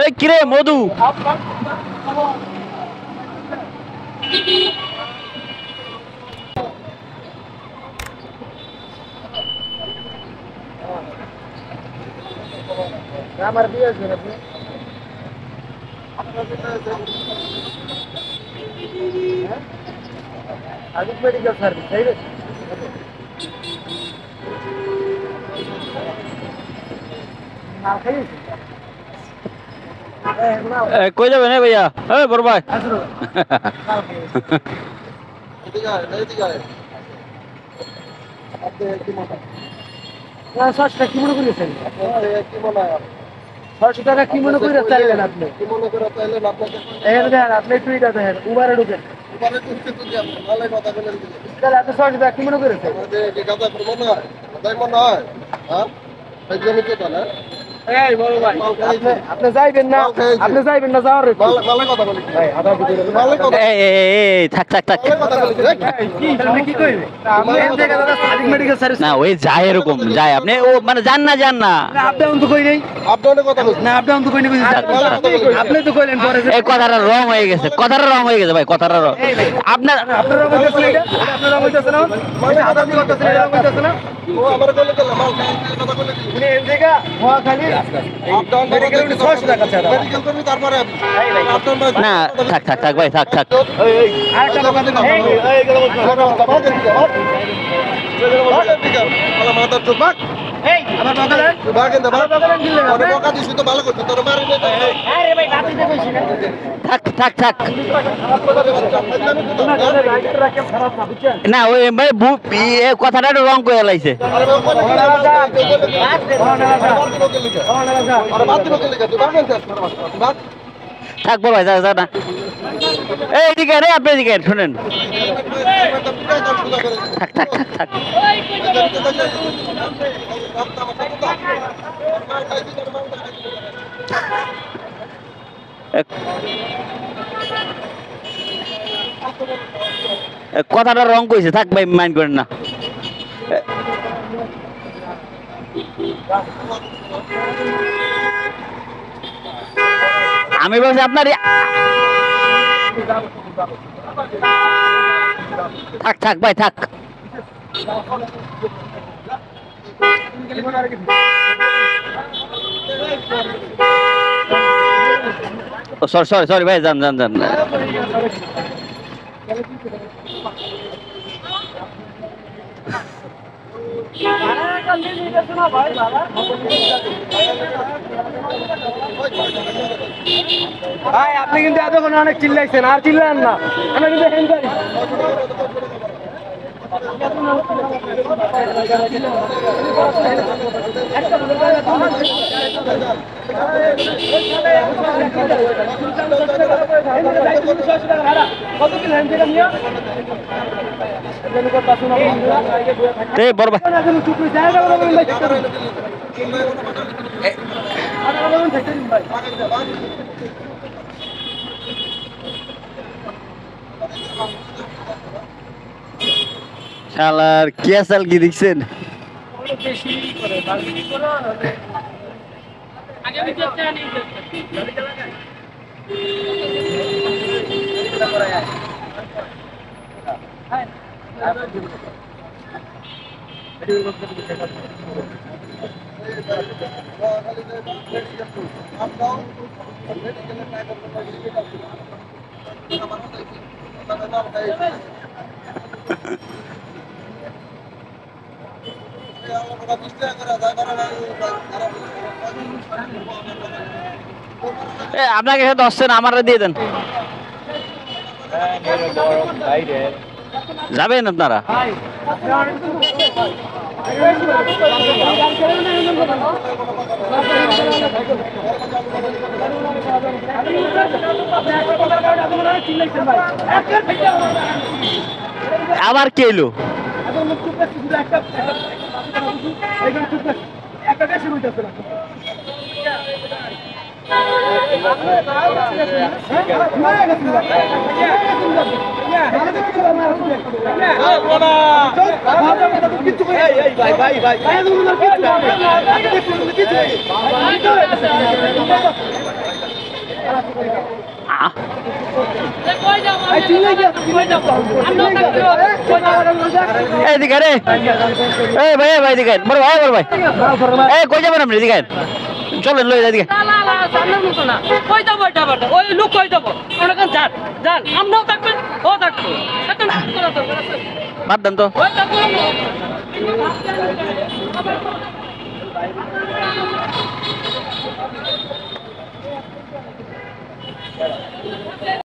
এই কিরে মধু আমার বিয়ে আছে আদিক মেডিকেল সার্ভিস তাই রে কই যাবেন ভাইয়া বড় ভাই সস্তা কি মনে করেছেন 600 টাকা কি মনে করে চাইলেন আপনি কি মনে করে চাইলেন আপনি একটু এটা দেখেন উবারে ঢুকেন উবারে ঢুকতে তো আপনি ভালো কথা বলেন তাহলে আপনি 600 টাকা কি মনে করেছেন এই কথা মনে হয় তাই মনে হয় হ্যাঁ এই জন্য কি বলেন এই বড় ভাই আপনি যাইবেন না যাওয়ার ভালো কথা বলি ভাই আদা দিতে ভালো কথা এই থাক কি কইবে আমি এই জায়গা দাদা সাদিক মেডিকেল সার্ভিস না ওই যায় এরকম যায় আপনি ও মানে জান না আপ ডাউন তো কই নাই আপ ডাউনের কথা বলছি না আপ ডাউন তো কই নাই আপনি তো কইলেন পরে এই কথাটা রং হয়ে গেছে ভাই কথাটা রং আপনার রং হইতাছে এটা আপনার রং হইতাছে না মানে আদা দি করতেছে রং হইতাছে না ও আমার কইলে তো মাল কথা বলে উনি এই জায়গা হওয়া খালি আপ ডাউন মেডিকেল 600 টাকা ছাড়া মেডিকেল করবি তারপরে আপ ডাউন না থাক ভাই থাক এই আরেকটা দোকান দেন এই গেল বলা মাথা তো বাক এই আমার বাগানে বাগান দা বাগান গিলে না ওরে বকা দিছি তো ভালো করতে তোর মারি না আরে ভাই বাতিতে কইছি না থাক না ওই ভাই কথাটা রং করে লাইছে থাক বড় ভাই যা না এইদিকে রে আপনি এদিকে শুনেন থাক কথাটা রং কইছে থাক ভাই মাইন্ড করেন না আমি বলছি আপনার থাক ভাই থাক সরি ভাই যান ভাই আপনি কিন্তু এতক্ষণ অনেক চিল্লাইছেন আর চিল্লান না আমরা কিন্তু হ্যান্ডারি বড় ভাই শালার কেসাল কি দেখছেন আপনাকে 10 সেন্ট আমারে দিয়ে দেন যাবেন আপনারা আবার কে এলো আহ, এদিকে রে এই ভাই এদিকে বড় ভাই এই কই যাবেন আপনি এদিকে চলেন লই এদিকে কই যাবো এটা বাটা ওই লোক কই যাবো ওনাকে যান যান আমরাও থাকবেন ও থাকবো বাদ দেন তো ওই থাকবো